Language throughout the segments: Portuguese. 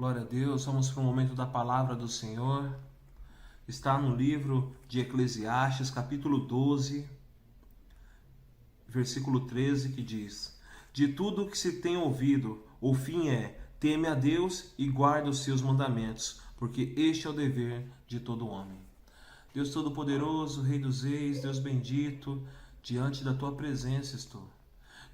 Glória a Deus, vamos para o momento da palavra do Senhor. Está no livro de Eclesiastes, capítulo 12, versículo 13, que diz: De tudo que se tem ouvido, o fim é: teme a Deus e guarda os seus mandamentos, porque este é o dever de todo homem. Deus Todo-Poderoso, Rei dos Reis, Deus bendito, diante da tua presença estou.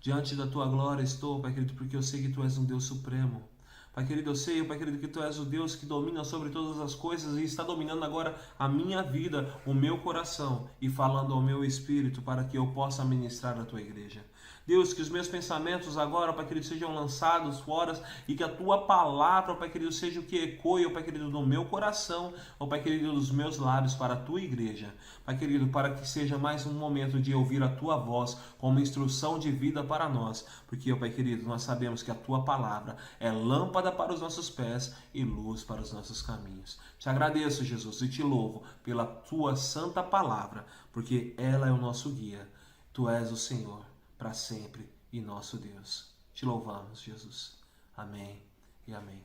Diante da tua glória estou, Pai querido, porque eu sei que tu és um Deus supremo. Pai querido, eu sei, Pai querido, que tu és o Deus que domina sobre todas as coisas e está dominando agora a minha vida, o meu coração e falando ao meu espírito para que eu possa ministrar a tua igreja. Deus, que os meus pensamentos agora, Pai querido, sejam lançados fora e que a tua palavra, Pai querido, seja o que ecoe, Pai querido, no meu coração, Pai querido, dos meus lábios para a tua igreja. Pai querido, para que seja mais um momento de ouvir a tua voz como instrução de vida para nós, porque, Pai querido, nós sabemos que a tua palavra é lâmpada para os nossos pés e luz para os nossos caminhos. Te agradeço, Jesus, e te louvo pela tua santa palavra, porque ela é o nosso guia. Tu és o Senhor para sempre e nosso Deus. Te louvamos, Jesus. Amém e amém.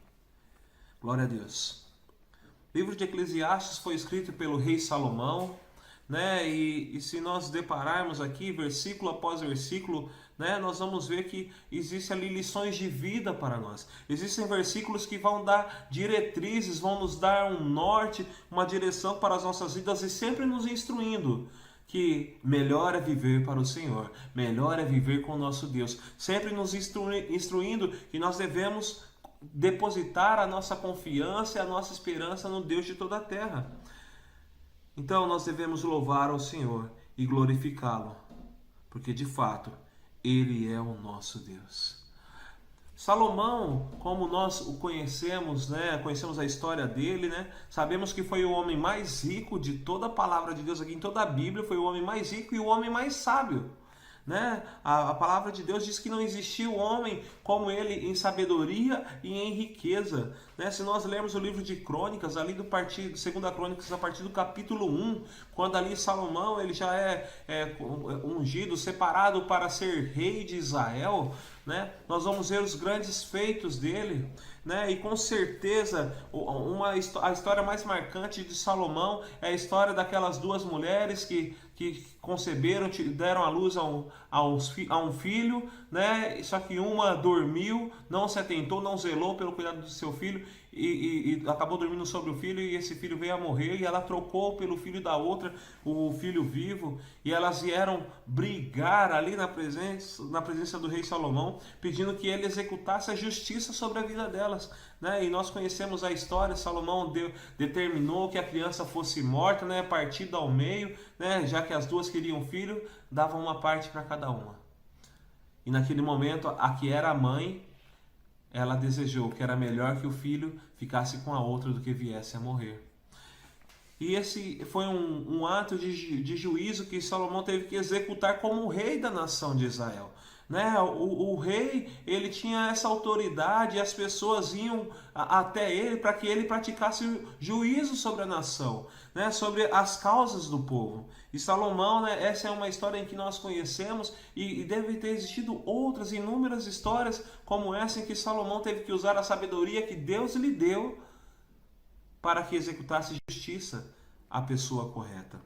Glória a Deus. O livro de Eclesiastes foi escrito pelo rei Salomão, né? E se nós depararmos aqui versículo após versículo, né, nós vamos ver que existem ali lições de vida para nós. Existem versículos que vão dar diretrizes, vão nos dar um norte, uma direção para as nossas vidas e sempre nos instruindo que melhor é viver para o Senhor, melhor é viver com o nosso Deus, sempre nos instruindo que nós devemos depositar a nossa confiança e a nossa esperança no Deus de toda a terra. Então nós devemos louvar ao Senhor e glorificá-lo, porque de fato Ele é o nosso Deus. Salomão, como nós o conhecemos, né? Conhecemos a história dele, né? Sabemos que foi o homem mais rico de toda a palavra de Deus aqui em toda a Bíblia, foi o homem mais rico e o homem mais sábio. Né? A palavra de Deus diz que não existia um homem como ele em sabedoria e em riqueza. Né? Se nós lermos o livro de Crônicas, ali do partido, 2 Crônicas, a partir do capítulo 1, quando ali Salomão ele já é ungido, separado para ser rei de Israel, né? Nós vamos ver os grandes feitos dele, né? E com certeza a história mais marcante de Salomão é a história daquelas duas mulheres que conceberam, deram à luz a um filho, né? Só que uma dormiu, não se atentou, não zelou pelo cuidado do seu filho e acabou dormindo sobre o filho, e esse filho veio a morrer, e ela trocou pelo filho da outra, o filho vivo, e elas vieram brigar ali na presença do rei Salomão, pedindo que ele executasse a justiça sobre a vida delas, né? E nós conhecemos a história. Salomão determinou que a criança fosse morta, né? Partida ao meio, né? Já que as duas queriam filho, davam uma parte para cada uma. E naquele momento, a que era a mãe, ela desejou que era melhor que o filho ficasse com a outra do que viesse a morrer. E esse foi um ato de juízo que Salomão teve que executar como rei da nação de Israel. Né? O rei, ele tinha essa autoridade e as pessoas iam até ele para que ele praticasse juízo sobre a nação, né? Sobre as causas do povo. E Salomão, né? Essa é uma história em que nós conhecemos e deve ter existido outras inúmeras histórias como essa em que Salomão teve que usar a sabedoria que Deus lhe deu para que executasse justiça à pessoa correta.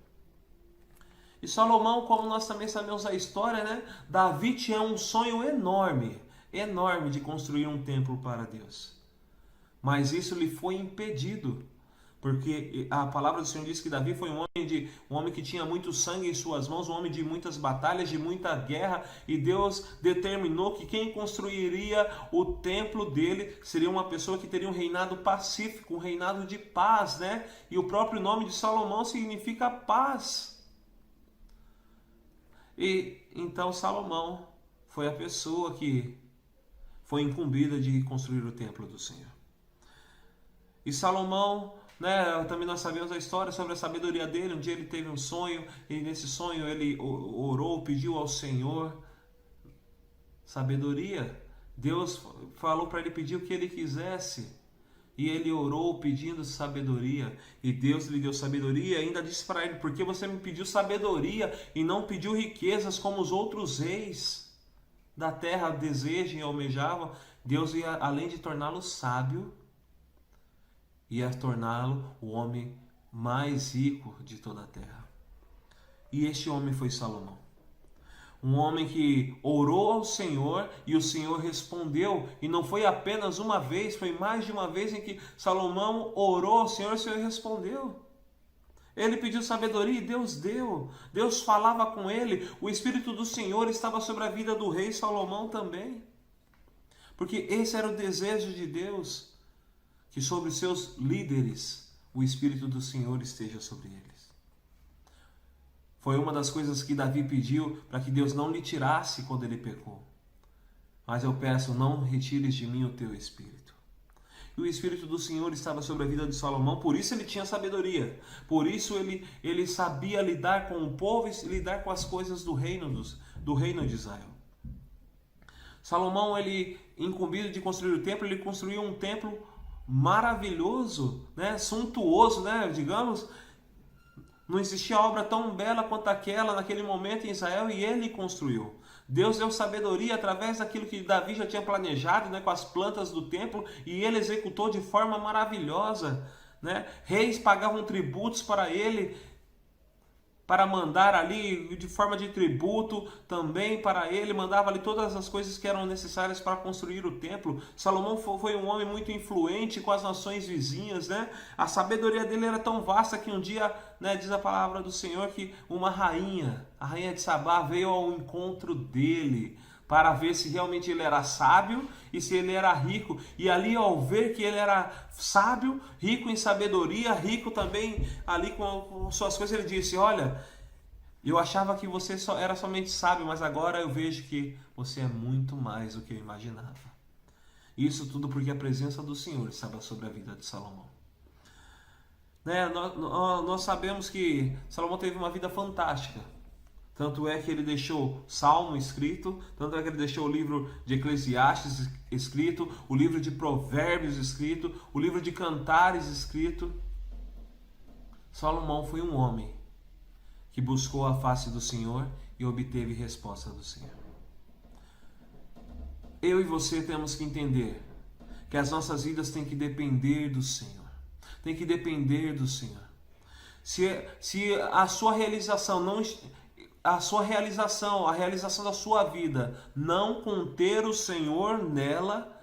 E Salomão, como nós também sabemos a história, né? Davi tinha um sonho enorme de construir um templo para Deus. Mas isso lhe foi impedido, porque a palavra do Senhor diz que Davi foi um homem que tinha muito sangue em suas mãos, um homem de muitas batalhas, de muita guerra, e Deus determinou que quem construiria o templo dele seria uma pessoa que teria um reinado pacífico, um reinado de paz, né? E o próprio nome de Salomão significa paz. E então Salomão foi a pessoa que foi incumbida de construir o templo do Senhor. E Salomão, né, também nós sabemos a história sobre a sabedoria dele. Um dia ele teve um sonho e nesse sonho ele orou, pediu ao Senhor sabedoria. Deus falou para ele pedir o que ele quisesse. E ele orou pedindo sabedoria, e Deus lhe deu sabedoria, e ainda disse para ele: por que você me pediu sabedoria e não pediu riquezas como os outros reis da terra desejam e almejavam? Deus ia, além de torná-lo sábio, ia torná-lo o homem mais rico de toda a terra. E este homem foi Salomão. Um homem que orou ao Senhor e o Senhor respondeu. E não foi apenas uma vez, foi mais de uma vez em que Salomão orou ao Senhor e o Senhor respondeu. Ele pediu sabedoria e Deus deu. Deus falava com ele. O Espírito do Senhor estava sobre a vida do rei Salomão também. Porque esse era o desejo de Deus, que sobre os seus líderes o Espírito do Senhor esteja sobre eles. Foi uma das coisas que Davi pediu para que Deus não lhe tirasse quando ele pecou. Mas eu peço, não retires de mim o teu Espírito. E o Espírito do Senhor estava sobre a vida de Salomão, por isso ele tinha sabedoria. Por isso ele sabia lidar com o povo e lidar com as coisas do reino de Israel. Salomão, ele, incumbido de construir o templo, ele construiu um templo maravilhoso, suntuoso, digamos. Não existia obra tão bela quanto aquela naquele momento em Israel e ele construiu. Deus deu sabedoria através daquilo que Davi já tinha planejado, com as plantas do templo, e ele executou de forma maravilhosa. Reis pagavam tributos para ele, para mandar ali de forma de tributo também para ele, mandava ali todas as coisas que eram necessárias para construir o templo. Salomão foi um homem muito influente com as nações vizinhas, A sabedoria dele era tão vasta que um dia, diz a palavra do Senhor que uma rainha, a rainha de Sabá, veio ao encontro dele para ver se realmente ele era sábio e se ele era rico. E ali, ao ver que ele era sábio, rico em sabedoria, rico também ali com suas coisas, ele disse: olha, eu achava que você era somente sábio, mas agora eu vejo que você é muito mais do que eu imaginava. Isso tudo porque a presença do Senhor estava sobre a vida de Salomão. Nós sabemos que Salomão teve uma vida fantástica. Tanto é que ele deixou Salmo escrito, tanto é que ele deixou o livro de Eclesiastes escrito, o livro de Provérbios escrito, o livro de Cantares escrito. Salomão foi um homem que buscou a face do Senhor e obteve resposta do Senhor. Eu e você temos que entender que as nossas vidas têm que depender do Senhor. Tem que depender do Senhor. Se a sua realização não... a realização da sua vida não conter o Senhor nela,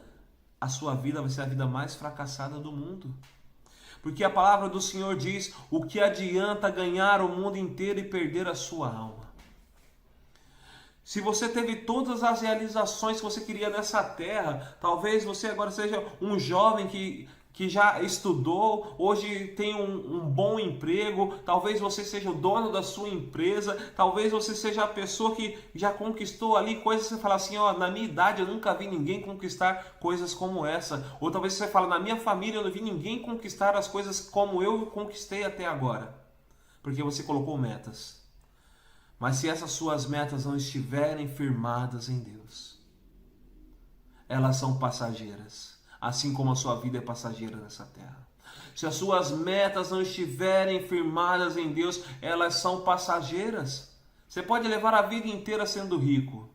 a sua vida vai ser a vida mais fracassada do mundo. Porque a palavra do Senhor diz: o que adianta ganhar o mundo inteiro e perder a sua alma? Se você teve todas as realizações que você queria nessa terra, talvez você agora seja um jovem que já estudou, hoje tem um bom emprego, talvez você seja o dono da sua empresa, talvez você seja a pessoa que já conquistou ali coisas que você fala assim: na minha idade eu nunca vi ninguém conquistar coisas como essa. Ou talvez você fala: na minha família eu não vi ninguém conquistar as coisas como eu conquistei até agora. Porque você colocou metas. Mas se essas suas metas não estiverem firmadas em Deus, elas são passageiras. Assim como a sua vida é passageira nessa terra. Se as suas metas não estiverem firmadas em Deus, elas são passageiras. Você pode levar a vida inteira sendo rico,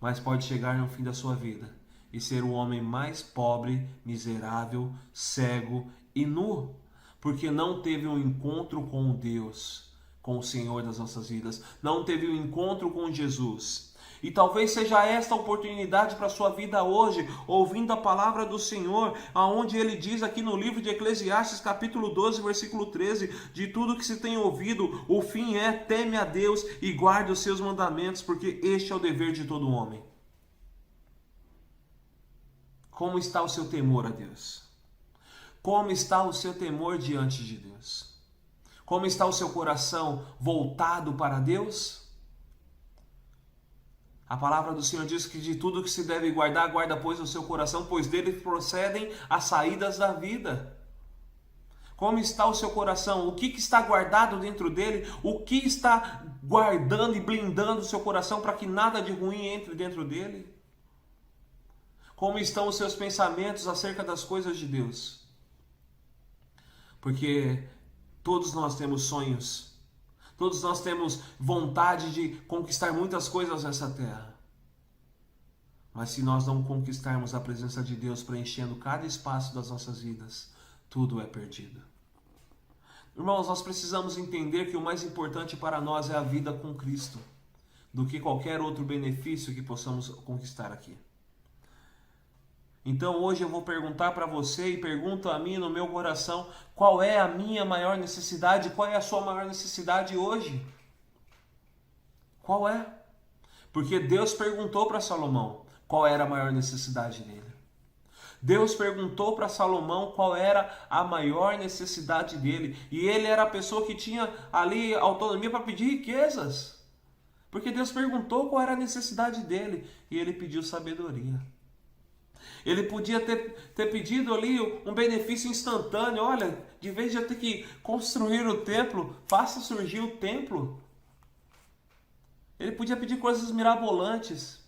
mas pode chegar no fim da sua vida e ser o homem mais pobre, miserável, cego e nu, porque não teve um encontro com Deus, com o Senhor das nossas vidas, não teve um encontro com Jesus. E talvez seja esta a oportunidade para a sua vida hoje, ouvindo a palavra do Senhor, aonde ele diz aqui no livro de Eclesiastes, capítulo 12, versículo 13, de tudo que se tem ouvido, o fim é: teme a Deus e guarde os seus mandamentos, porque este é o dever de todo homem. Como está o seu temor a Deus? Como está o seu temor diante de Deus? Como está o seu coração voltado para Deus? A palavra do Senhor diz que de tudo que se deve guardar, guarda pois o seu coração, pois dele procedem as saídas da vida. Como está o seu coração? O que está guardado dentro dele? O que está guardando e blindando o seu coração para que nada de ruim entre dentro dele? Como estão os seus pensamentos acerca das coisas de Deus? Porque todos nós temos sonhos. Todos nós temos vontade de conquistar muitas coisas nessa terra. Mas se nós não conquistarmos a presença de Deus preenchendo cada espaço das nossas vidas, tudo é perdido. Irmãos, nós precisamos entender que o mais importante para nós é a vida com Cristo, do que qualquer outro benefício que possamos conquistar aqui. Então hoje eu vou perguntar para você e pergunto a mim no meu coração, qual é a minha maior necessidade? Qual é a sua maior necessidade hoje? Qual é? Porque Deus perguntou para Salomão qual era a maior necessidade dele. Deus perguntou para Salomão qual era a maior necessidade dele. E ele era a pessoa que tinha ali autonomia para pedir riquezas. Porque Deus perguntou qual era a necessidade dele. E ele pediu sabedoria. Ele podia ter pedido ali um benefício instantâneo. Olha, de vez de eu ter que construir o templo, faça surgir o templo. Ele podia pedir coisas mirabolantes,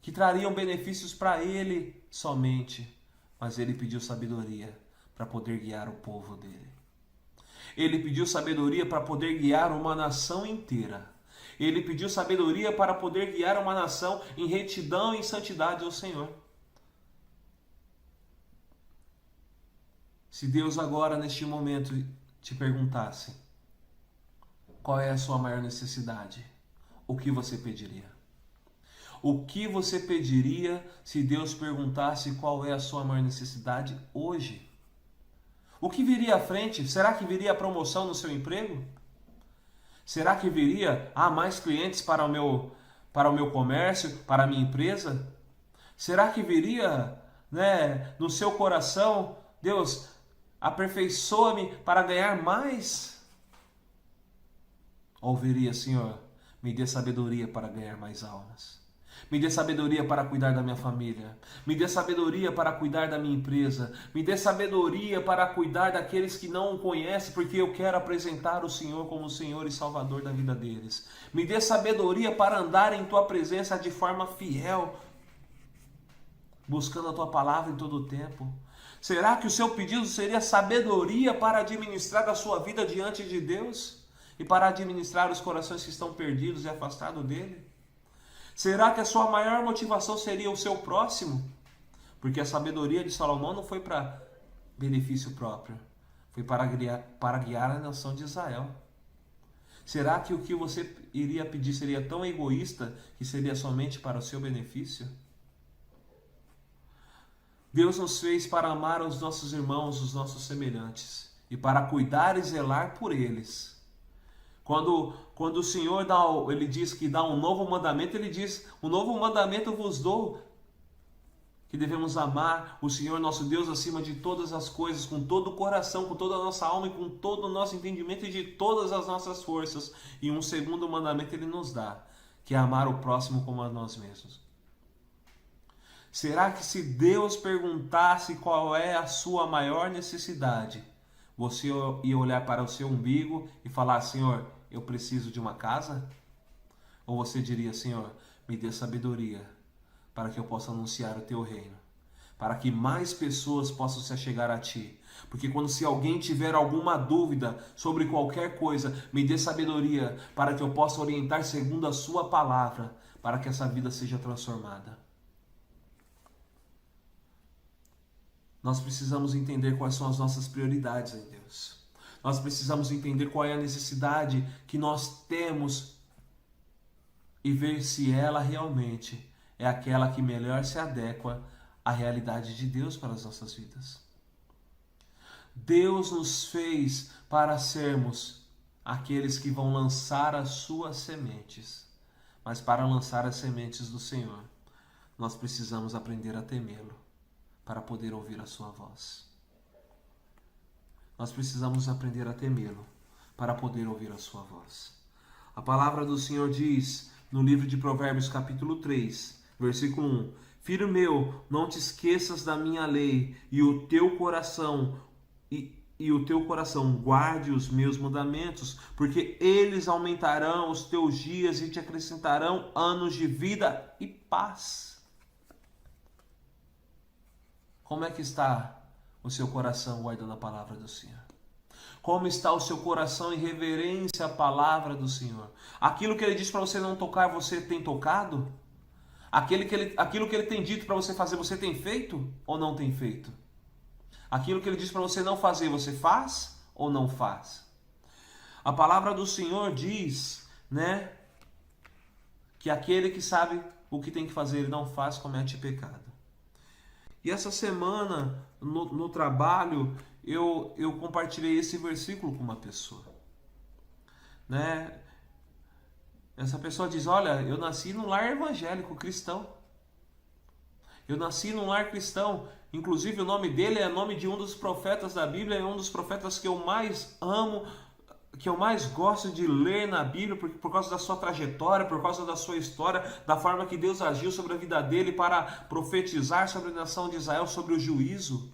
que trariam benefícios para ele somente. Mas ele pediu sabedoria para poder guiar o povo dele. Ele pediu sabedoria para poder guiar uma nação inteira. Ele pediu sabedoria para poder guiar uma nação em retidão e em santidade ao Senhor. Se Deus agora, neste momento, te perguntasse qual é a sua maior necessidade, o que você pediria? O que você pediria se Deus perguntasse qual é a sua maior necessidade hoje? O que viria à frente? Será que viria a promoção no seu emprego? Será que viria mais clientes para o meu comércio, para a minha empresa? Será que viria, no seu coração, Deus, aperfeiçoa-me para ganhar mais? Ou viria, Senhor, me dê sabedoria para ganhar mais almas. Me dê sabedoria para cuidar da minha família. Me dê sabedoria para cuidar da minha empresa. Me dê sabedoria para cuidar daqueles que não o conhecem, porque eu quero apresentar o Senhor como o Senhor e Salvador da vida deles. Me dê sabedoria para andar em Tua presença de forma fiel, buscando a Tua palavra em todo o tempo. Será que o seu pedido seria sabedoria para administrar a sua vida diante de Deus? E para administrar os corações que estão perdidos e afastados dele? Será que a sua maior motivação seria o seu próximo? Porque a sabedoria de Salomão não foi para benefício próprio, foi para guiar a nação de Israel. Será que o que você iria pedir seria tão egoísta que seria somente para o seu benefício? Deus nos fez para amar os nossos irmãos, os nossos semelhantes, e para cuidar e zelar por eles. Quando o Senhor ele diz que dá um novo mandamento, ele diz, um novo mandamento vos dou, que devemos amar o Senhor nosso Deus acima de todas as coisas, com todo o coração, com toda a nossa alma e com todo o nosso entendimento e de todas as nossas forças. E um segundo mandamento ele nos dá, que é amar o próximo como a nós mesmos. Será que se Deus perguntasse qual é a sua maior necessidade, você ia olhar para o seu umbigo e falar, Senhor, eu preciso de uma casa? Ou você diria, Senhor, me dê sabedoria para que eu possa anunciar o teu reino, para que mais pessoas possam se achegar a ti. Porque se alguém tiver alguma dúvida sobre qualquer coisa, me dê sabedoria para que eu possa orientar segundo a sua palavra, para que essa vida seja transformada. Nós precisamos entender quais são as nossas prioridades em Deus. Nós precisamos entender qual é a necessidade que nós temos e ver se ela realmente é aquela que melhor se adequa à realidade de Deus para as nossas vidas. Deus nos fez para sermos aqueles que vão lançar as suas sementes. Mas para lançar as sementes do Senhor, nós precisamos aprender a temê-lo para poder ouvir a sua voz. Nós precisamos aprender a temê-lo para poder ouvir a sua voz. A palavra do Senhor diz no livro de Provérbios capítulo 3, versículo 1: Filho meu, não te esqueças da minha lei e o teu coração guarde os meus mandamentos, porque eles aumentarão os teus dias e te acrescentarão anos de vida e paz. Como é que está o seu coração guardando a palavra do Senhor? Como está o seu coração em reverência à palavra do Senhor? Aquilo que Ele diz para você não tocar, você tem tocado? Aquilo que Ele tem dito para você fazer, você tem feito ou não tem feito? Aquilo que ele diz para você não fazer, você faz ou não faz? A palavra do Senhor diz, né, que aquele que sabe o que tem que fazer, ele não faz, comete pecado. E essa semana, no trabalho, eu compartilhei esse versículo com uma pessoa, né? Essa pessoa diz, olha, eu nasci num lar evangélico, cristão. Eu nasci num lar cristão. Inclusive o nome dele é o nome de um dos profetas da Bíblia, é um dos profetas que eu mais amo, que eu mais gosto de ler na Bíblia, por causa da sua trajetória, por causa da sua história, da forma que Deus agiu sobre a vida dele para profetizar sobre a nação de Israel, sobre o juízo.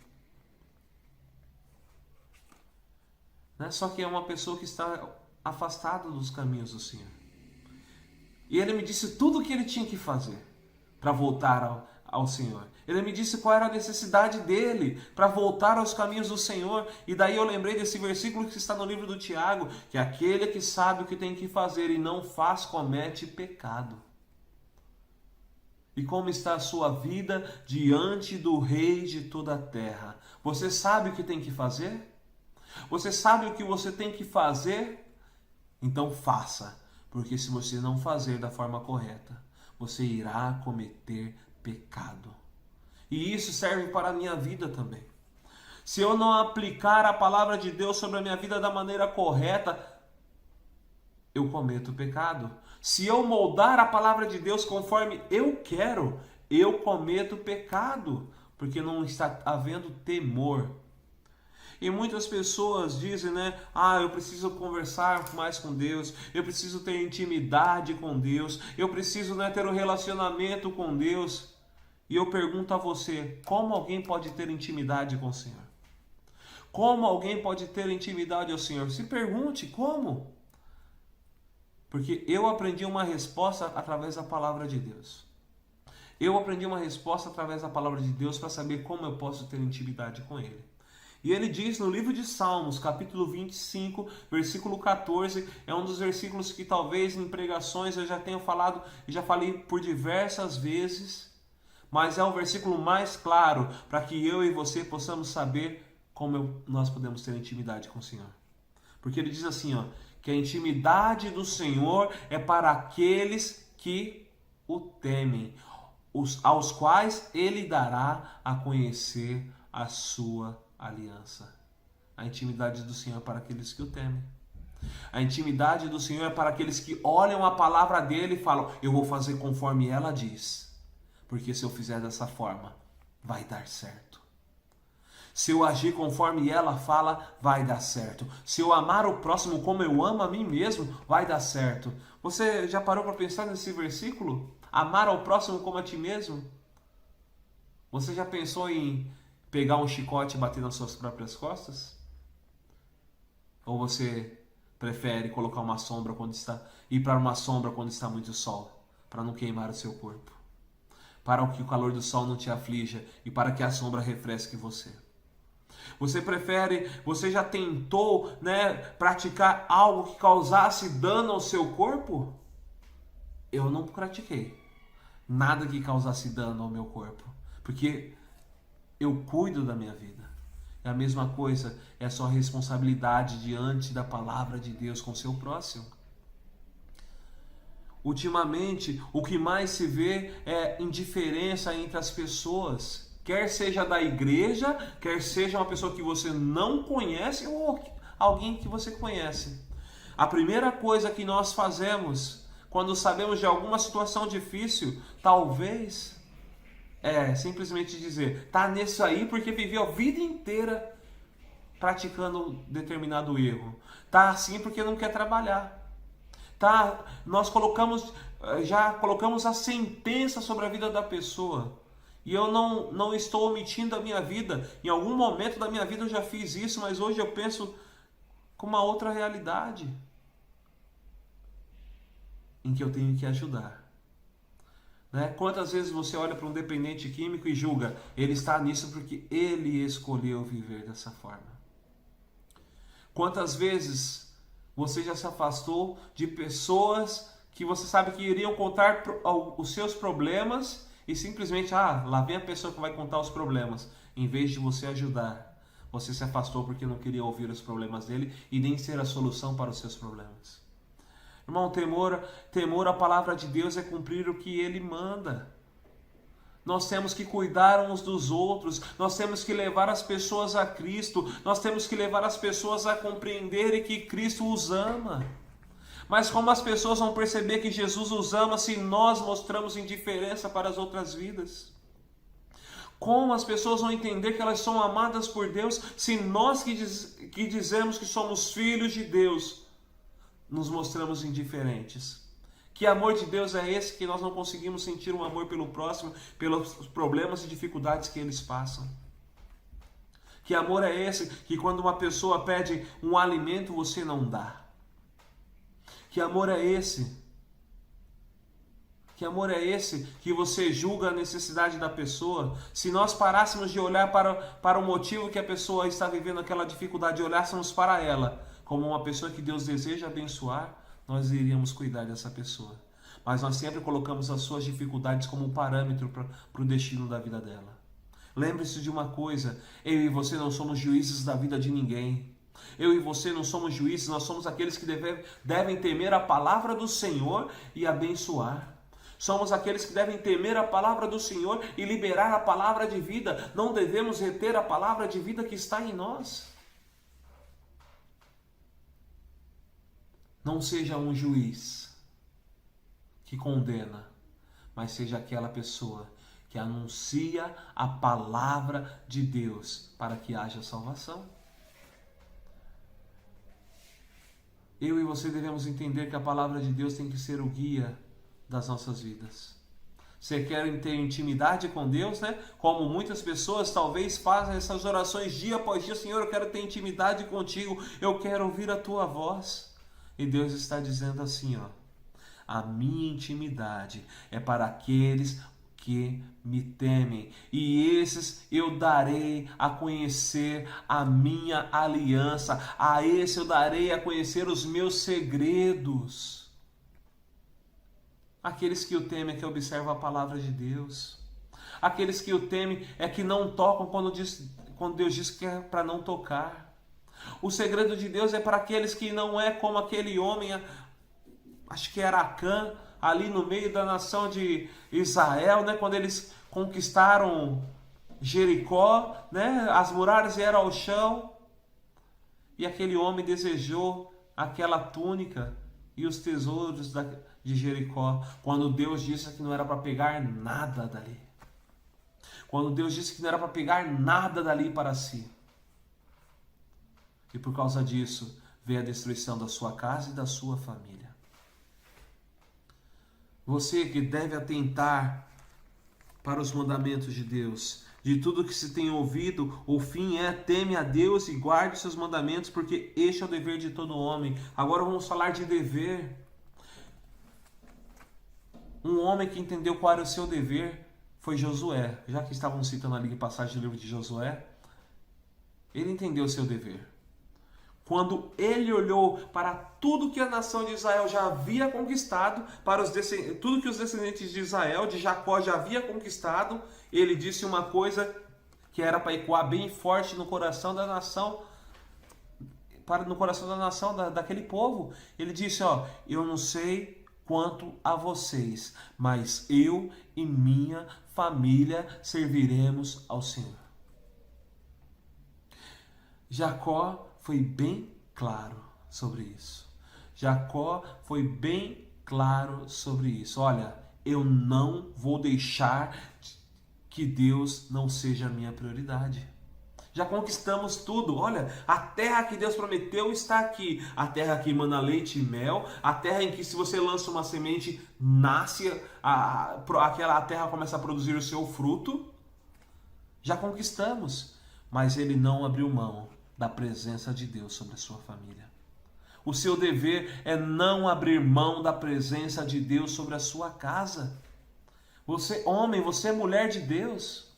Né? Só que é uma pessoa que está afastada dos caminhos do Senhor. E ele me disse tudo o que ele tinha que fazer para voltar ao Senhor. Ele me disse qual era a necessidade dele para voltar aos caminhos do Senhor. E daí eu lembrei desse versículo que está no livro do Tiago, que aquele que sabe o que tem que fazer e não faz, comete pecado. E como está a sua vida diante do Rei de toda a terra? Você sabe o que tem que fazer? Você sabe o que você tem que fazer? Então faça. Porque se você não fazer da forma correta, você irá cometer pecado. E isso serve para a minha vida também. Se eu não aplicar a palavra de Deus sobre a minha vida da maneira correta, eu cometo pecado. Se eu moldar a palavra de Deus conforme eu quero, eu cometo pecado. Porque não está havendo temor. E muitas pessoas dizem, né? Eu preciso conversar mais com Deus, eu preciso ter intimidade com Deus, eu preciso, né, ter um relacionamento com Deus. E eu pergunto a você, como alguém pode ter intimidade com o Senhor? Como alguém pode ter intimidade ao Senhor? Se pergunte, como? Porque eu aprendi uma resposta através da palavra de Deus. Eu aprendi uma resposta através da palavra de Deus para saber como eu posso ter intimidade com Ele. E ele diz no livro de Salmos, capítulo 25, versículo 14, é um dos versículos que talvez em pregações eu já tenha falado, e já falei por diversas vezes, mas é o versículo mais claro para que eu e você possamos saber como nós podemos ter intimidade com o Senhor. Porque ele diz assim, que a intimidade do Senhor é para aqueles que o temem, aos quais ele dará a conhecer a sua aliança. A intimidade do Senhor é para aqueles que o temem. A intimidade do Senhor é para aqueles que olham a palavra dele e falam, eu vou fazer conforme ela diz, porque se eu fizer dessa forma, vai dar certo. Se eu agir conforme ela fala, vai dar certo. Se eu amar o próximo como eu amo a mim mesmo, vai dar certo. Você já parou para pensar nesse versículo? Amar ao próximo como a ti mesmo? Você já pensou em pegar um chicote e bater nas suas próprias costas? Ou você prefere colocar uma sombra ir para uma sombra quando está muito sol, para não queimar o seu corpo, para que o calor do sol não te aflija e para que a sombra refresque você? Você já tentou, né, praticar algo que causasse dano ao seu corpo? Eu não pratiquei nada que causasse dano ao meu corpo, porque eu cuido da minha vida. É a mesma coisa, é a sua responsabilidade diante da palavra de Deus com o seu próximo. Ultimamente, o que mais se vê é indiferença entre as pessoas. Quer seja da igreja, quer seja uma pessoa que você não conhece ou alguém que você conhece. A primeira coisa que nós fazemos quando sabemos de alguma situação difícil, talvez, é simplesmente dizer, tá nisso aí porque viveu a vida inteira praticando determinado erro. Tá assim porque não quer trabalhar. Tá, nós já colocamos a sentença sobre a vida da pessoa. E eu não estou omitindo a minha vida. Em algum momento da minha vida eu já fiz isso, mas hoje eu penso com uma outra realidade em que eu tenho que ajudar. Né? Quantas vezes você olha para um dependente químico e julga, ele está nisso porque ele escolheu viver dessa forma? Quantas vezes você já se afastou de pessoas que você sabe que iriam contar os seus problemas e simplesmente, lá vem a pessoa que vai contar os problemas, em vez de você ajudar, você se afastou porque não queria ouvir os problemas dele e nem ser a solução para os seus problemas. Irmão, temor à palavra de Deus é cumprir o que ele manda. Nós temos que cuidar uns dos outros, nós temos que levar as pessoas a Cristo, nós temos que levar as pessoas a compreenderem que Cristo os ama. Mas como as pessoas vão perceber que Jesus os ama se nós mostramos indiferença para as outras vidas? Como as pessoas vão entender que elas são amadas por Deus se nós que dizemos que somos filhos de Deus nos mostramos indiferentes? Que amor de Deus é esse que nós não conseguimos sentir um amor pelo próximo, pelos problemas e dificuldades que eles passam? Que amor é esse que quando uma pessoa pede um alimento você não dá? Que amor é esse? Que amor é esse que você julga a necessidade da pessoa? Se nós parássemos de olhar para o motivo que a pessoa está vivendo aquela dificuldade e olhássemos para ela como uma pessoa que Deus deseja abençoar, nós iríamos cuidar dessa pessoa. Mas nós sempre colocamos as suas dificuldades como um parâmetro para o destino da vida dela. Lembre-se de uma coisa, eu e você não somos juízes da vida de ninguém. Eu e você não somos juízes, nós somos aqueles que devem temer a palavra do Senhor e abençoar. Somos aqueles que devem temer a palavra do Senhor e liberar a palavra de vida. Não devemos reter a palavra de vida que está em nós. Não seja um juiz que condena, mas seja aquela pessoa que anuncia a palavra de Deus para que haja salvação. Eu e você devemos entender que a palavra de Deus tem que ser o guia das nossas vidas. Você quer ter intimidade com Deus, né? Como muitas pessoas talvez fazem essas orações dia após dia: Senhor, eu quero ter intimidade contigo, eu quero ouvir a tua voz. E Deus está dizendo assim, ó: a minha intimidade é para aqueles que me temem, e esses eu darei a conhecer a minha aliança, a esse eu darei a conhecer os meus segredos. Aqueles que o temem é que observam a palavra de Deus. Aqueles que o temem é que não tocam quando Deus diz que é para não tocar. O segredo de Deus é para aqueles que não é como aquele homem, acho que era Acã, ali no meio da nação de Israel, né? Quando eles conquistaram Jericó, né? As muralhas vieram ao chão e aquele homem desejou aquela túnica e os tesouros de Jericó, quando Deus disse que não era para pegar nada dali. Quando Deus disse que não era para pegar nada dali para si. E por causa disso, veio a destruição da sua casa e da sua família. Você que deve atentar para os mandamentos de Deus. De tudo que se tem ouvido, o fim é: teme a Deus e guarde os seus mandamentos, porque este é o dever de todo homem. Agora vamos falar de dever. Um homem que entendeu qual era o seu dever foi Josué. Já que estavam citando ali passagem do livro de Josué, ele entendeu o seu dever. Quando ele olhou para tudo que a nação de Israel já havia conquistado, para tudo que os descendentes de Israel, de Jacó, já havia conquistado, ele disse uma coisa que era para ecoar bem forte no coração da nação, daquele povo. Ele disse, ó: eu não sei quanto a vocês, mas eu e minha família serviremos ao Senhor. Jacó foi bem claro sobre isso. Jacó foi bem claro sobre isso. Olha, eu não vou deixar que Deus não seja a minha prioridade. Já conquistamos tudo. Olha, a terra que Deus prometeu está aqui. A terra que emana leite e mel. A terra em que, se você lança uma semente, nasce, aquela terra começa a produzir o seu fruto. Já conquistamos. Mas ele não abriu mão da presença de Deus sobre a sua família. O seu dever é não abrir mão da presença de Deus sobre a sua casa. Você, homem, você é mulher de Deus.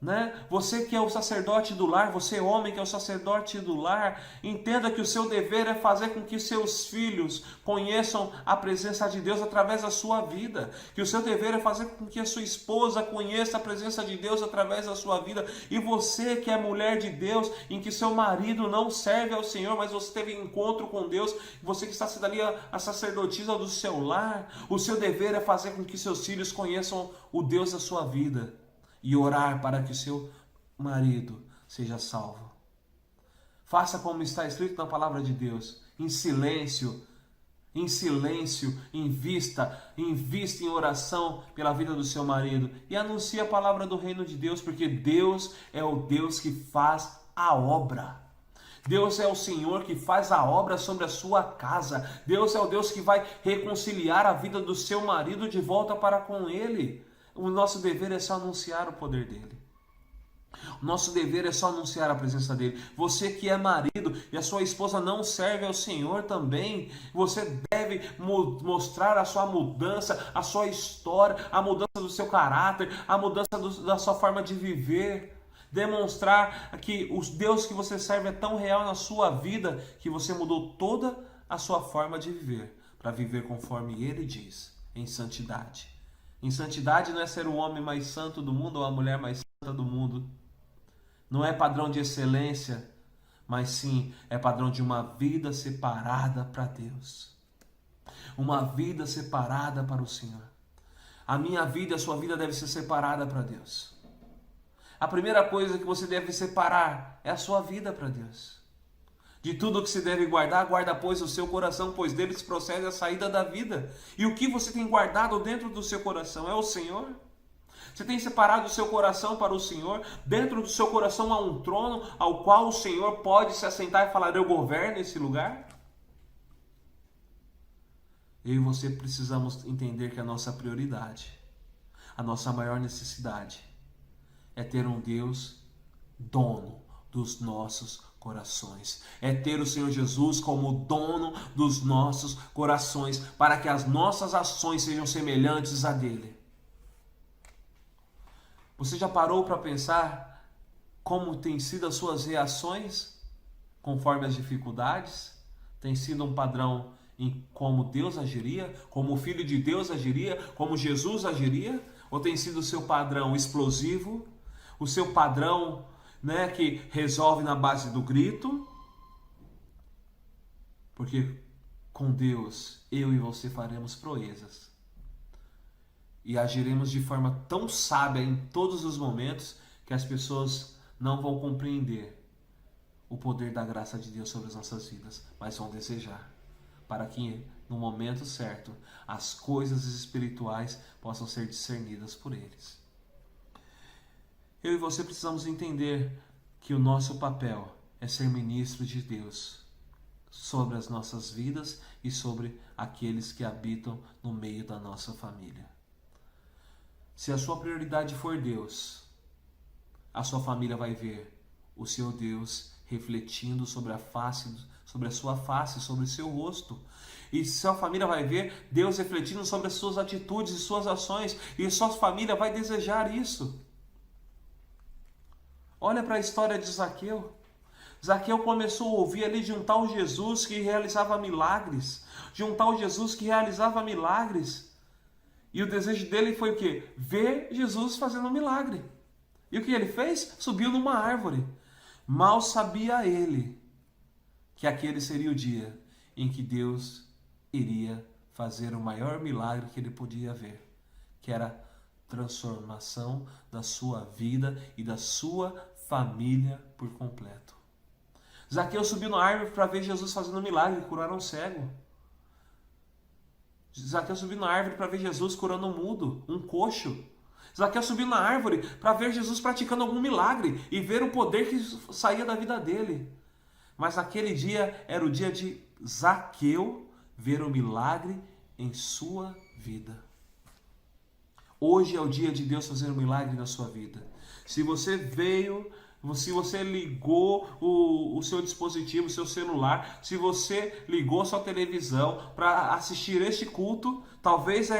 Né? Você que é o sacerdote do lar, você homem que é o sacerdote do lar, entenda que o seu dever é fazer com que seus filhos conheçam a presença de Deus através da sua vida, que o seu dever é fazer com que a sua esposa conheça a presença de Deus através da sua vida, e você que é mulher de Deus, em que seu marido não serve ao Senhor, mas você teve encontro com Deus, você que está sendo ali a sacerdotisa do seu lar, o seu dever é fazer com que seus filhos conheçam o Deus da sua vida, e orar para que seu marido seja salvo. Faça como está escrito na palavra de Deus, em silêncio, invista em oração pela vida do seu marido e anuncie a palavra do reino de Deus, porque Deus é o Deus que faz a obra. Deus é o Senhor que faz a obra sobre a sua casa. Deus é o Deus que vai reconciliar a vida do seu marido de volta para com Ele. O nosso dever é só anunciar o poder dele. O nosso dever é só anunciar a presença dele. Você que é marido e a sua esposa não serve ao Senhor também, você deve mostrar a sua mudança, a sua história, a mudança do seu caráter, a mudança da sua forma de viver. Demonstrar que o Deus que você serve é tão real na sua vida que você mudou toda a sua forma de viver para viver conforme Ele diz, em santidade. Em santidade não é ser o homem mais santo do mundo ou a mulher mais santa do mundo. Não é padrão de excelência, mas sim é padrão de uma vida separada para Deus. Uma vida separada para o Senhor. A minha vida e a sua vida deve ser separada para Deus. A primeira coisa que você deve separar é a sua vida para Deus. De tudo que se deve guardar, guarda pois o seu coração, pois dele se procede a saída da vida. E o que você tem guardado dentro do seu coração é o Senhor? Você tem separado o seu coração para o Senhor? Dentro do seu coração há um trono ao qual o Senhor pode se assentar e falar: eu governo esse lugar? Eu e você precisamos entender que a nossa prioridade, a nossa maior necessidade é ter um Deus dono dos nossos corações. É ter o Senhor Jesus como dono dos nossos corações, para que as nossas ações sejam semelhantes a dele. Você já parou para pensar como tem sido as suas reações conforme as dificuldades? Tem sido um padrão em como Deus agiria, como o Filho de Deus agiria, como Jesus agiria? Ou tem sido o seu padrão explosivo, o seu padrão que resolve na base do grito? Porque com Deus, eu e você faremos proezas. E agiremos de forma tão sábia em todos os momentos que as pessoas não vão compreender o poder da graça de Deus sobre as nossas vidas, mas vão desejar, para que no momento certo as coisas espirituais possam ser discernidas por eles. Eu e você precisamos entender que o nosso papel é ser ministro de Deus sobre as nossas vidas e sobre aqueles que habitam no meio da nossa família. Se a sua prioridade for Deus, a sua família vai ver o seu Deus refletindo sobre a sua face, sobre o seu rosto. E sua família vai ver Deus refletindo sobre as suas atitudes e suas ações, e sua família vai desejar isso. Olha para a história de Zaqueu. Zaqueu começou a ouvir ali de um tal Jesus que realizava milagres. De um tal Jesus que realizava milagres. E o desejo dele foi o quê? Ver Jesus fazendo um milagre. E o que ele fez? Subiu numa árvore. Mal sabia ele que aquele seria o dia em que Deus iria fazer o maior milagre que ele podia ver, que era a transformação da sua vida e da sua família por completo. Zaqueu subiu na árvore para ver Jesus fazendo um milagre, curar um cego. Zaqueu subiu na árvore para ver Jesus curando um mudo, um coxo. Zaqueu subiu na árvore para ver Jesus praticando algum milagre e ver o poder que saía da vida dele. Mas aquele dia era o dia de Zaqueu ver o milagre em sua vida. Hoje é o dia de Deus fazer um milagre na sua vida. Se você ligou o seu dispositivo, o seu celular, se você ligou a sua televisão para assistir este culto, talvez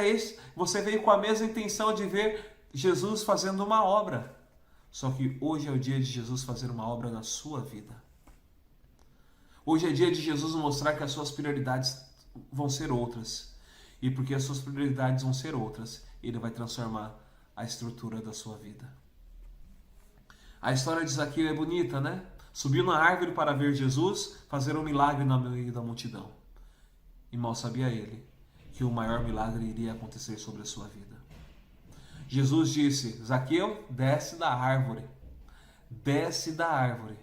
você veio com a mesma intenção de ver Jesus fazendo uma obra. Só que hoje é o dia de Jesus fazer uma obra na sua vida. Hoje é dia de Jesus mostrar que as suas prioridades vão ser outras. E porque as suas prioridades vão ser outras, Ele vai transformar a estrutura da sua vida. A história de Zaqueu é bonita, né? Subiu na árvore para ver Jesus fazer um milagre no meio da multidão. E mal sabia ele que o maior milagre iria acontecer sobre a sua vida. Jesus disse: Zaqueu, desce da árvore. Desce da árvore,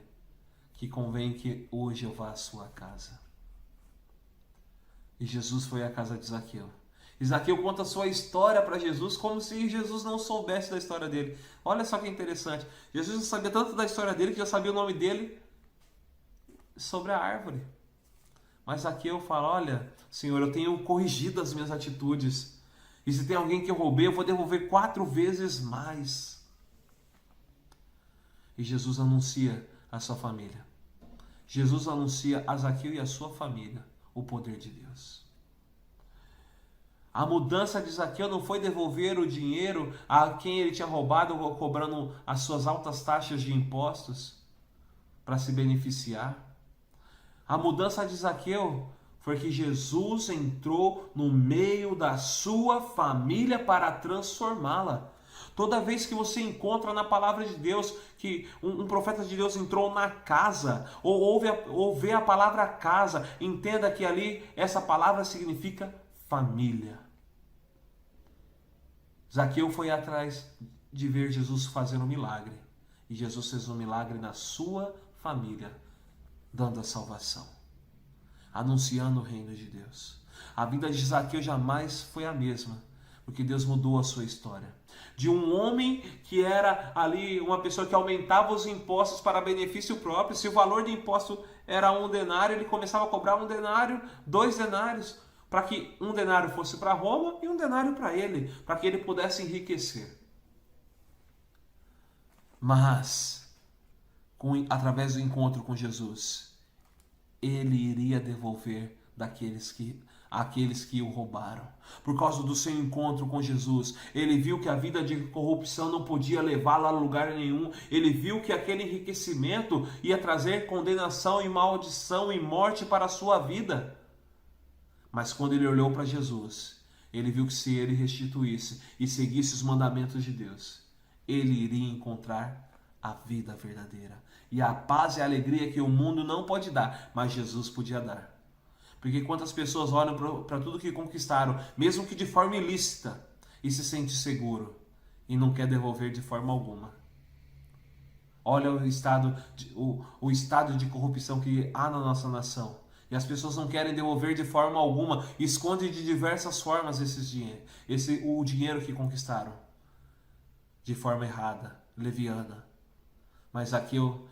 que convém que hoje eu vá à sua casa. E Jesus foi à casa de Zaqueu. E Zaqueu conta a sua história para Jesus como se Jesus não soubesse da história dele. Olha só que interessante. Jesus já sabia tanto da história dele que já sabia o nome dele sobre a árvore. Mas Zaqueu fala: olha, Senhor, eu tenho corrigido as minhas atitudes. E se tem alguém que eu roubei, eu vou devolver 4 vezes mais. E Jesus anuncia a sua família. Jesus anuncia a Zaqueu e a sua família o poder de Deus. A mudança de Zaqueu não foi devolver o dinheiro a quem ele tinha roubado, cobrando as suas altas taxas de impostos para se beneficiar. A mudança de Zaqueu foi que Jesus entrou no meio da sua família para transformá-la. Toda vez que você encontra na palavra de Deus que um profeta de Deus entrou na casa, ou vê a palavra casa, entenda que ali essa palavra significa família. Zaqueu foi atrás de ver Jesus fazer um milagre. E Jesus fez um milagre na sua família, dando a salvação, anunciando o reino de Deus. A vida de Zaqueu jamais foi a mesma, porque Deus mudou a sua história. De um homem que era ali uma pessoa que aumentava os impostos para benefício próprio. Se o valor de imposto era 1 denário, ele começava a cobrar 1 denário, 2 denários, para que 1 denário fosse para Roma e 1 denário para ele, para que ele pudesse enriquecer. Mas, através do encontro com Jesus, ele iria devolver àqueles que o roubaram. Por causa do seu encontro com Jesus, ele viu que a vida de corrupção não podia levá-lo a lugar nenhum. Ele viu que aquele enriquecimento ia trazer condenação e maldição e morte para a sua vida. Mas quando ele olhou para Jesus, ele viu que se ele restituísse e seguisse os mandamentos de Deus, ele iria encontrar a vida verdadeira. E a paz e a alegria que o mundo não pode dar, mas Jesus podia dar. Porque quantas pessoas olham para tudo que conquistaram, mesmo que de forma ilícita, e se sente seguro, e não quer devolver de forma alguma. Olha o estado de corrupção que há na nossa nação. E as pessoas não querem devolver de forma alguma, escondem de diversas formas o dinheiro que conquistaram. De forma errada, leviana. Mas Zaqueu,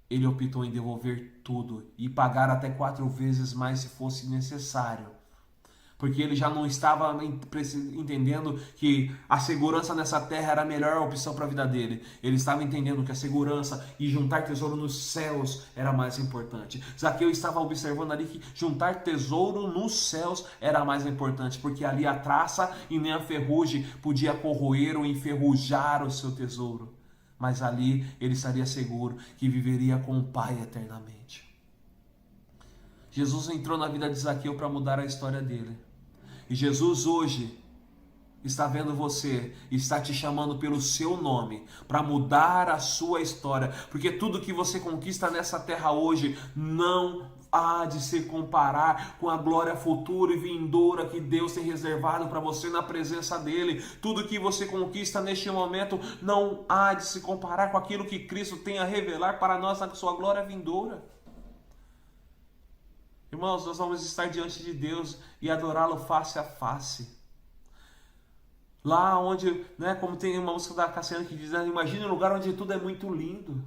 ele optou em devolver tudo e pagar até 4 vezes mais se fosse necessário. Porque ele já não estava entendendo que a segurança nessa terra era a melhor opção para a vida dele. Ele estava entendendo que a segurança e juntar tesouro nos céus era mais importante. Zaqueu estava observando ali que juntar tesouro nos céus era mais importante, porque ali a traça e nem a ferrugem podia corroer ou enferrujar o seu tesouro. Mas ali ele estaria seguro que viveria com o Pai eternamente. Jesus entrou na vida de Zaqueu para mudar a história dele. E Jesus hoje está vendo você, está te chamando pelo seu nome para mudar a sua história. Porque tudo que você conquista nessa terra hoje não há de se comparar com a glória futura e vindoura que Deus tem reservado para você na presença dele. Tudo que você conquista neste momento não há de se comparar com aquilo que Cristo tem a revelar para nós na sua glória vindoura. Irmãos, nós vamos estar diante de Deus e adorá-lo face a face. Lá onde, como tem uma música da Cassiane que diz, imagine um lugar onde tudo é muito lindo.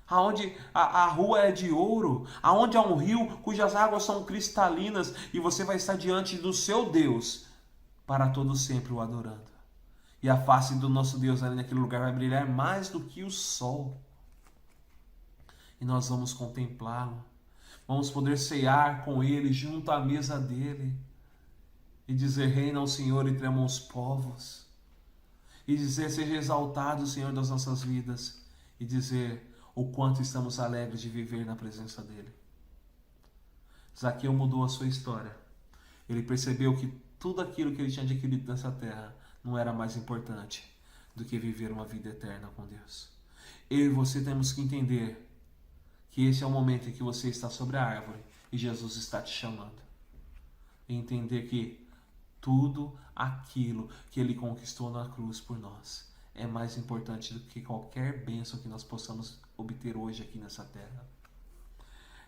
Aonde a rua é de ouro, aonde há um rio cujas águas são cristalinas, e você vai estar diante do seu Deus para todo sempre o adorando. E a face do nosso Deus ali naquele lugar vai brilhar mais do que o sol. E nós vamos contemplá-lo. Vamos poder cear com ele junto à mesa dele e dizer: reina o Senhor entre os povos. e dizer: seja exaltado o Senhor das nossas vidas, e dizer o quanto estamos alegres de viver na presença dele. Zaqueu mudou a sua história. Ele percebeu que tudo aquilo que ele tinha adquirido nessa terra não era mais importante do que viver uma vida eterna com Deus. Eu e você temos que entender que esse é o momento em que você está sobre a árvore e Jesus está te chamando. E entender que tudo aquilo que ele conquistou na cruz por nós é mais importante do que qualquer bênção que nós possamos obter hoje aqui nessa terra.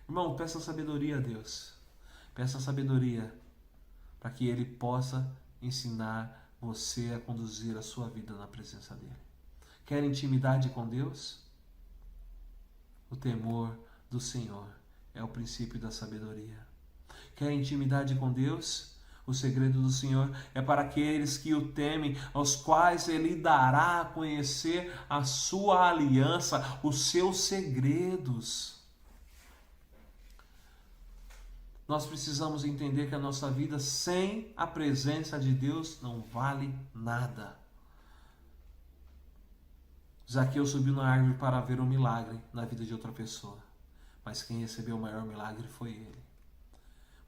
Irmão, peça sabedoria a Deus. Peça sabedoria para que ele possa ensinar você a conduzir a sua vida na presença dele. Quer intimidade com Deus? O temor do Senhor é o princípio da sabedoria. Quer intimidade com Deus? O segredo do Senhor é para aqueles que o temem, aos quais ele dará a conhecer a sua aliança, os seus segredos. Nós precisamos entender que a nossa vida sem a presença de Deus não vale nada. Zaqueu subiu na árvore para ver um milagre na vida de outra pessoa, mas quem recebeu o maior milagre foi ele.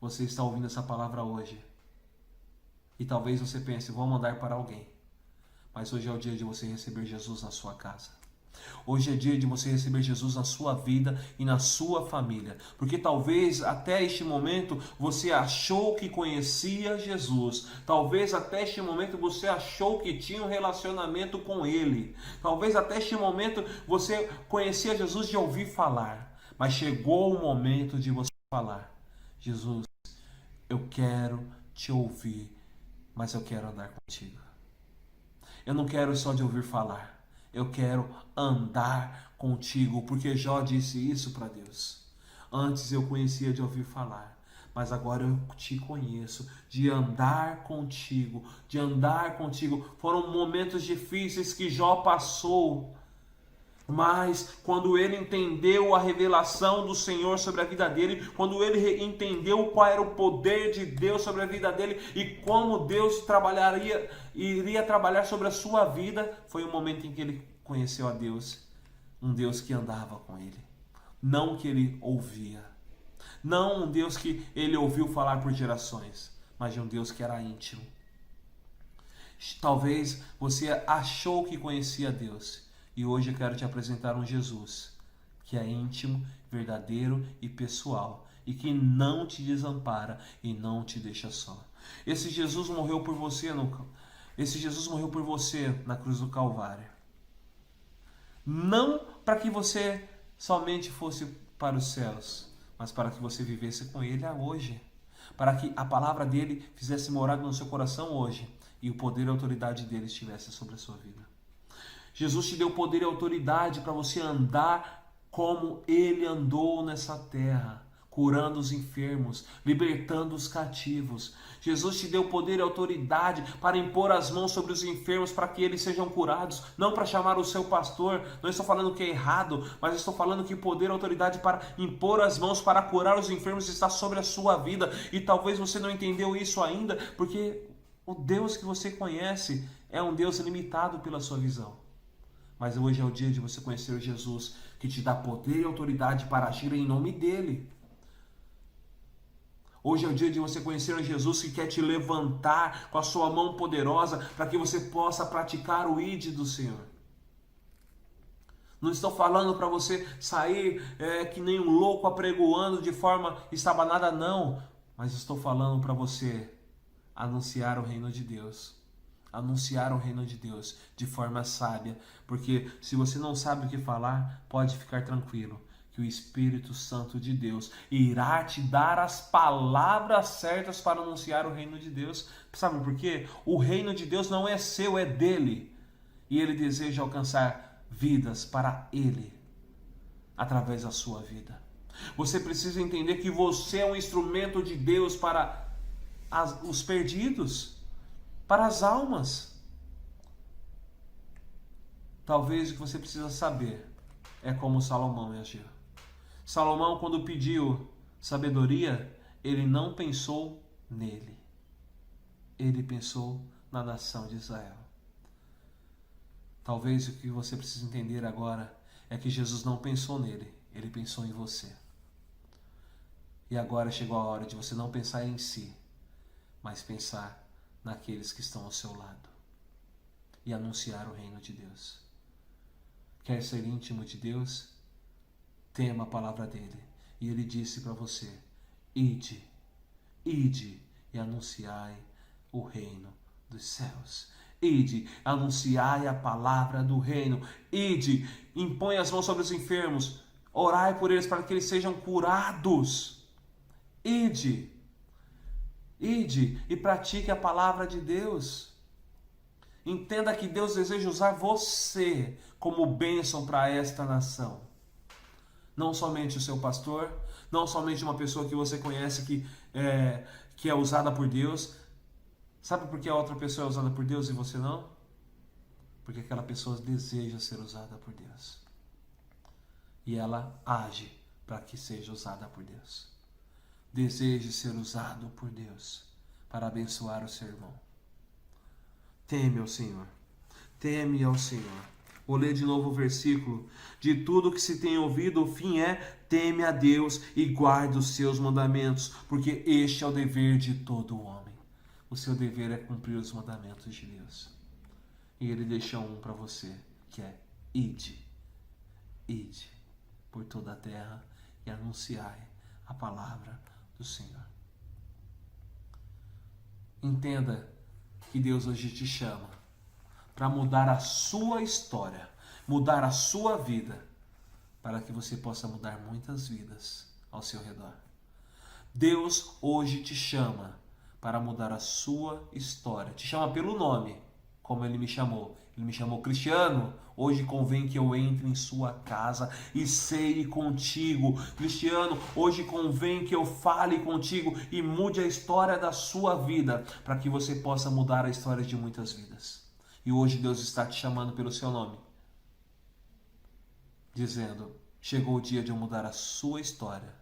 Você está ouvindo essa palavra hoje e talvez você pense: vou mandar para alguém, mas hoje é o dia de você receber Jesus na sua casa. Hoje é dia de você receber Jesus na sua vida e na sua família, porque talvez até este momento você achou que conhecia Jesus, talvez até este momento você achou que tinha um relacionamento com Ele, talvez até este momento você conhecia Jesus de ouvir falar, mas chegou o momento de você falar: Jesus, eu quero te ouvir, mas eu quero andar contigo. Eu não quero só de ouvir falar. Eu quero andar contigo, porque Jó disse isso para Deus. Antes eu conhecia de ouvir falar, mas agora eu te conheço, de andar contigo, de andar contigo. Foram momentos difíceis que Jó passou, mas quando ele entendeu a revelação do Senhor sobre a vida dele, quando ele entendeu qual era o poder de Deus sobre a vida dele e como Deus iria trabalhar sobre a sua vida, foi o momento em que ele conheceu a Deus, um Deus que andava com ele, não que ele ouvia, não um Deus que ele ouviu falar por gerações, mas de um Deus que era íntimo. Talvez você achou que conhecia Deus, e hoje eu quero te apresentar um Jesus que é íntimo, verdadeiro e pessoal, e que não te desampara e não te deixa só. Esse Jesus morreu por você na cruz do Calvário. Não para que você somente fosse para os céus, mas para que você vivesse com Ele hoje, para que a palavra dele fizesse morada no seu coração hoje e o poder e a autoridade dele estivesse sobre a sua vida. Jesus te deu poder e autoridade para você andar como ele andou nessa terra, curando os enfermos, libertando os cativos. Jesus te deu poder e autoridade para impor as mãos sobre os enfermos para que eles sejam curados, não para chamar o seu pastor. Não estou falando que é errado, mas estou falando que poder e autoridade para impor as mãos para curar os enfermos está sobre a sua vida. E talvez você não entendeu isso ainda, porque o Deus que você conhece é um Deus limitado pela sua visão. Mas hoje é o dia de você conhecer Jesus, que te dá poder e autoridade para agir em nome dele. Hoje é o dia de você conhecer Jesus, que quer te levantar com a sua mão poderosa para que você possa praticar o ID do Senhor. Não estou falando para você sair que nem um louco apregoando de forma estabanada, não. Mas estou falando para você anunciar o reino de Deus. Anunciar o reino de Deus de forma sábia. Porque se você não sabe o que falar, pode ficar tranquilo, que o Espírito Santo de Deus irá te dar as palavras certas para anunciar o reino de Deus. Sabe por quê? O reino de Deus não é seu, é dele. E ele deseja alcançar vidas para ele, através da sua vida. Você precisa entender que você é um instrumento de Deus para os perdidos, para as almas. Talvez o que você precisa saber é como Salomão agiu. Salomão, quando pediu sabedoria, ele não pensou nele. Ele pensou na nação de Israel. Talvez o que você precisa entender agora é que Jesus não pensou nele, ele pensou em você. E agora chegou a hora de você não pensar em si, mas pensar naqueles que estão ao seu lado e anunciar o reino de Deus. Quer ser íntimo de Deus? Tema a palavra dele. E ele disse para você: ide e anunciai o reino dos céus. Ide, anunciai a palavra do reino. Ide, impõe as mãos sobre os enfermos, orai por eles para que eles sejam curados. Ide e pratique a palavra de Deus. Entenda que Deus deseja usar você como bênção para esta nação. Não somente o seu pastor, não somente uma pessoa que você conhece que é usada por Deus. Sabe por que a outra pessoa é usada por Deus e você não? Porque aquela pessoa deseja ser usada por Deus. E ela age para que seja usada por Deus. Deseje ser usado por Deus para abençoar o seu irmão. Teme ao Senhor. Teme ao Senhor. Vou ler de novo o versículo. De tudo que se tem ouvido, o fim é: teme a Deus e guarde os seus mandamentos, porque este é o dever de todo homem. O seu dever é cumprir os mandamentos de Deus. E ele deixou um para você, que é: ide por toda a terra e anunciai a palavra do Senhor. Entenda que Deus hoje te chama para mudar a sua história, mudar a sua vida, para que você possa mudar muitas vidas ao seu redor. Deus hoje te chama para mudar a sua história. Te chama pelo nome, como Ele me chamou. Ele me chamou Cristiano. Hoje convém que eu entre em sua casa e ceie contigo. Cristiano, hoje convém que eu fale contigo e mude a história da sua vida, para que você possa mudar a história de muitas vidas. E hoje Deus está te chamando pelo seu nome, dizendo: chegou o dia de eu mudar a sua história,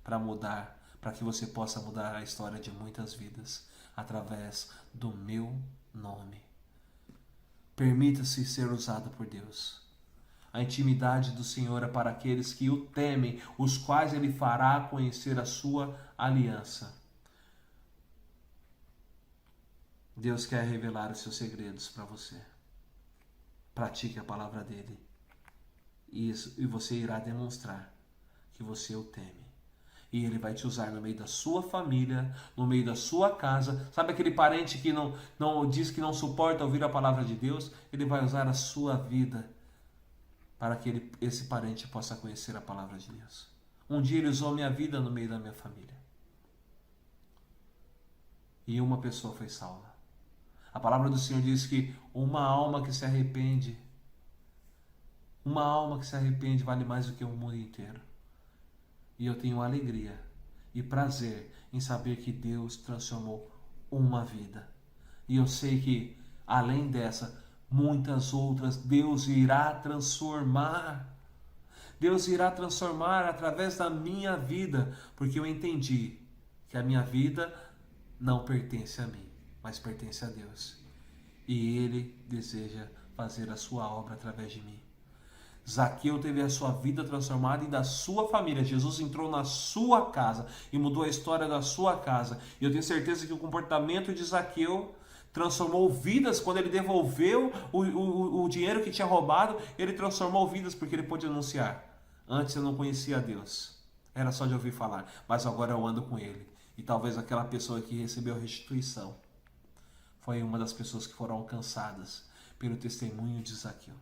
para que você possa mudar a história de muitas vidas, através do meu nome. Permita-se ser usado por Deus. A intimidade do Senhor é para aqueles que o temem, os quais Ele fará conhecer a sua aliança. Deus quer revelar os seus segredos para você. Pratique a palavra dele. E você irá demonstrar que você o teme. E ele vai te usar no meio da sua família, no meio da sua casa. Sabe aquele parente que não diz que não suporta ouvir a palavra de Deus? Ele vai usar a sua vida para que esse parente possa conhecer a palavra de Deus. Um dia ele usou minha vida no meio da minha família. E uma pessoa foi salva. A palavra do Senhor diz que uma alma que se arrepende vale mais do que o mundo inteiro. E eu tenho alegria e prazer em saber que Deus transformou uma vida. E eu sei que, além dessa, muitas outras Deus irá transformar. Deus irá transformar através da minha vida, porque eu entendi que a minha vida não pertence a mim, mas pertence a Deus. E Ele deseja fazer a sua obra através de mim. Zaqueu teve a sua vida transformada e da sua família. Jesus entrou na sua casa e mudou a história da sua casa. E eu tenho certeza que o comportamento de Zaqueu transformou vidas. Quando ele devolveu o dinheiro que tinha roubado, ele transformou vidas, porque ele pôde anunciar: antes eu não conhecia a Deus, era só de ouvir falar, mas agora eu ando com Ele. E talvez aquela pessoa que recebeu restituição foi uma das pessoas que foram alcançadas pelo testemunho de Zaqueu.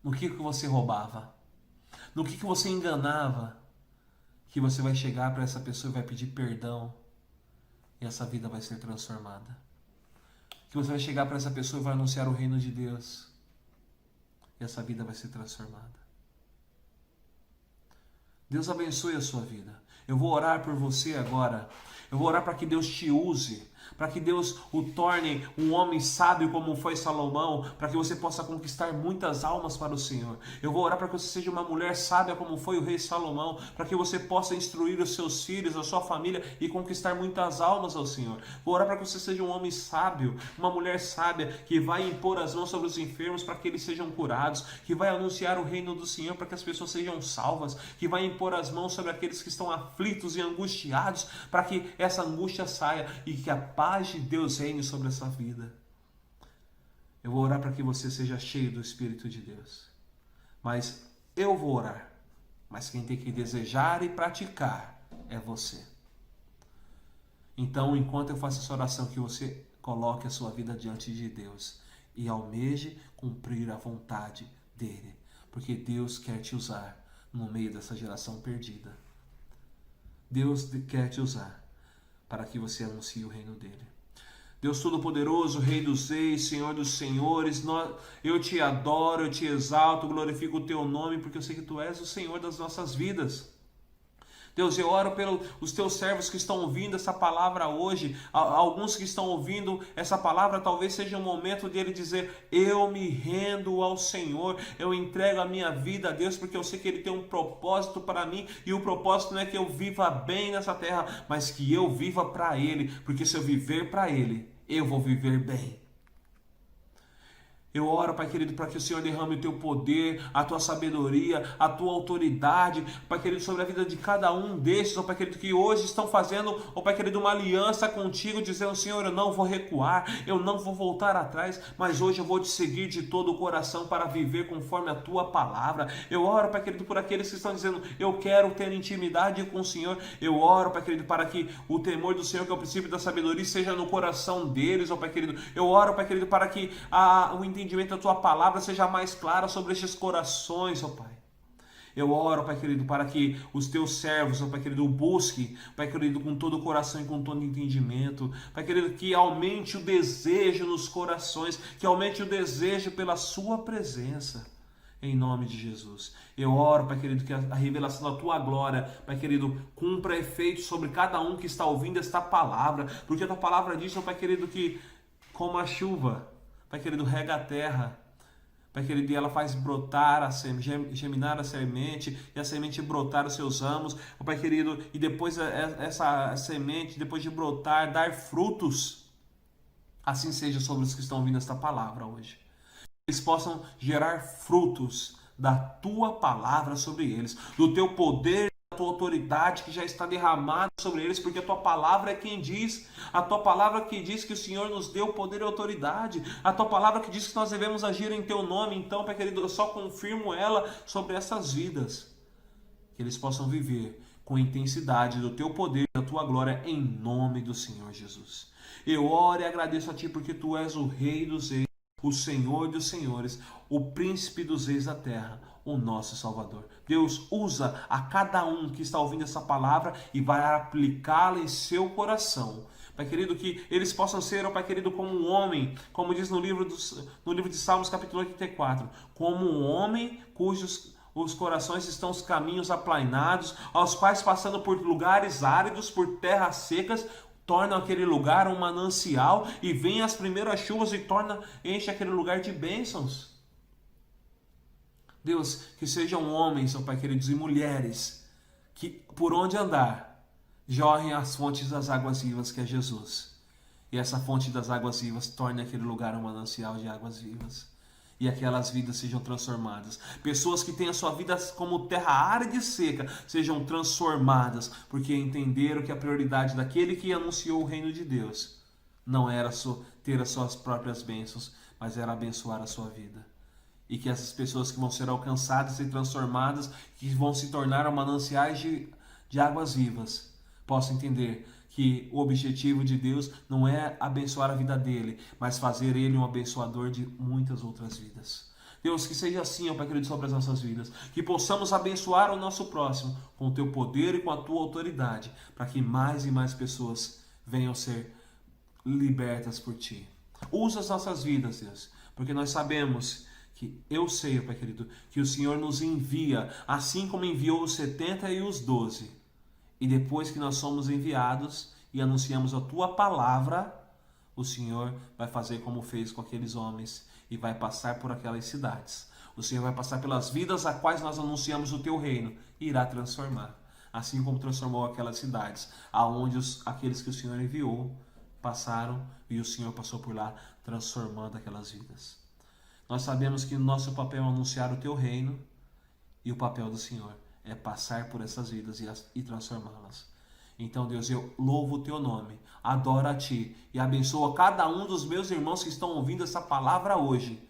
No que você roubava? No que você enganava? Que você vai chegar para essa pessoa e vai pedir perdão, e essa vida vai ser transformada. Que você vai chegar para essa pessoa e vai anunciar o reino de Deus, e essa vida vai ser transformada. Deus abençoe a sua vida. Eu vou orar por você agora. Eu vou orar para que Deus te use, para que Deus o torne um homem sábio como foi Salomão, para que você possa conquistar muitas almas para o Senhor. Eu vou orar para que você seja uma mulher sábia como foi o rei Salomão, para que você possa instruir os seus filhos, a sua família e conquistar muitas almas ao Senhor. Vou orar para que você seja um homem sábio, uma mulher sábia, que vai impor as mãos sobre os enfermos para que eles sejam curados, que vai anunciar o reino do Senhor para que as pessoas sejam salvas, que vai impor as mãos sobre aqueles que estão aflitos e angustiados, para que essa angústia saia e que a paz de Deus reine sobre essa vida. Eu vou orar para que você seja cheio do Espírito de Deus. Mas eu vou orar. Mas quem tem que desejar e praticar é você. Então, enquanto eu faço essa oração, que você coloque a sua vida diante de Deus e almeje cumprir a vontade dele. Porque Deus quer te usar no meio dessa geração perdida. Deus quer te usar para que você anuncie o reino dele. Deus Todo-Poderoso, Rei dos Reis, Senhor dos Senhores, eu te adoro, eu te exalto, glorifico o teu nome, porque eu sei que tu és o Senhor das nossas vidas. Deus, eu oro pelos teus servos que estão ouvindo essa palavra hoje. Alguns que estão ouvindo essa palavra, talvez seja um momento de ele dizer: eu me rendo ao Senhor, eu entrego a minha vida a Deus, porque eu sei que ele tem um propósito para mim, e o propósito não é que eu viva bem nessa terra, mas que eu viva para ele, porque se eu viver para ele, eu vou viver bem. Eu oro, Pai querido, para que o Senhor derrame o teu poder, a tua sabedoria, a tua autoridade, Pai querido, sobre a vida de cada um desses, ó Pai querido, que hoje estão fazendo, ó Pai querido, uma aliança contigo, dizendo: Senhor, eu não vou recuar, eu não vou voltar atrás, mas hoje eu vou te seguir de todo o coração para viver conforme a tua palavra. Eu oro, Pai querido, por aqueles que estão dizendo: eu quero ter intimidade com o Senhor. Eu oro, Pai querido, para que o temor do Senhor, que é o princípio da sabedoria, seja no coração deles, ó Pai querido. Eu oro, Pai querido, para que o entendimento da tua palavra seja mais clara sobre estes corações, ó Pai. Eu oro, Pai querido, para que os teus servos, ó Pai querido, busquem, Pai querido, com todo o coração e com todo o entendimento. Pai querido, que aumente o desejo nos corações, que aumente o desejo pela sua presença. Em nome de Jesus. Eu oro, Pai querido, que a revelação da tua glória, Pai querido, cumpra efeito sobre cada um que está ouvindo esta palavra, porque a tua palavra diz, ó Pai querido, que como a chuva, Pai querido, rega a terra, Pai querido, e ela faz brotar, germinar a semente, e a semente brotar os seus ramos, Pai querido, e depois essa semente, depois de brotar, dar frutos. Assim seja sobre os que estão ouvindo esta palavra hoje. Eles possam gerar frutos da tua palavra sobre eles, do teu poder, da tua autoridade que já está derramada sobre eles, porque a tua palavra é quem diz, a tua palavra que diz que o Senhor nos deu poder e autoridade, a tua palavra que diz que nós devemos agir em teu nome. Então, Pai querido, eu só confirmo ela sobre essas vidas, que eles possam viver com intensidade do teu poder e da tua glória, em nome do Senhor Jesus. Eu oro e agradeço a ti, porque tu és o Rei dos Reis, o Senhor dos Senhores, o Príncipe dos Reis da terra, o nosso Salvador. Deus, usa a cada um que está ouvindo essa palavra e vai aplicá-la em seu coração. Pai querido, que eles possam ser, ó Pai querido, como um homem, como diz no livro de Salmos, capítulo 84, como um homem cujos os corações estão os caminhos aplainados, aos quais, passando por lugares áridos, por terras secas, torna aquele lugar um manancial, e vem as primeiras chuvas e enche aquele lugar de bênçãos. Deus, que sejam homens, ó Pai queridos, e mulheres, que por onde andar, jorrem as fontes das águas vivas, que é Jesus. E essa fonte das águas vivas torne aquele lugar um manancial de águas vivas. E aquelas vidas sejam transformadas. Pessoas que têm a sua vida como terra árida e seca, sejam transformadas, porque entenderam que a prioridade daquele que anunciou o reino de Deus não era ter as suas próprias bênçãos, mas era abençoar a sua vida. E que essas pessoas que vão ser alcançadas e transformadas, que vão se tornar mananciais de águas vivas, possam entender que o objetivo de Deus não é abençoar a vida dele, mas fazer ele um abençoador de muitas outras vidas. Deus, que seja assim, ó Pai querido, sobre as nossas vidas, que possamos abençoar o nosso próximo com o teu poder e com a tua autoridade, para que mais e mais pessoas venham ser libertas por ti. Usa as nossas vidas, Deus, porque nós sabemos que eu sei, Pai querido, que o Senhor nos envia, assim como enviou os 70 e os 12. E depois que nós somos enviados, e anunciamos a tua palavra, o Senhor vai fazer como fez com aqueles homens e vai passar por aquelas cidades. O Senhor vai passar pelas vidas a quais nós anunciamos o teu reino e irá transformar. Assim como transformou aquelas cidades, aonde aqueles que o Senhor enviou passaram e o Senhor passou por lá transformando aquelas vidas. Nós sabemos que o nosso papel é anunciar o teu reino e o papel do Senhor é passar por essas vidas e transformá-las. Então, Deus, eu louvo o teu nome, adoro a ti e abençoa cada um dos meus irmãos que estão ouvindo essa palavra hoje.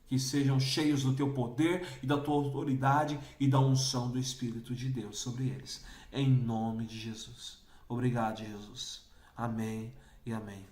Que sejam cheios do teu poder e da tua autoridade e da unção do Espírito de Deus sobre eles. Em nome de Jesus. Obrigado, Jesus. Amém e amém.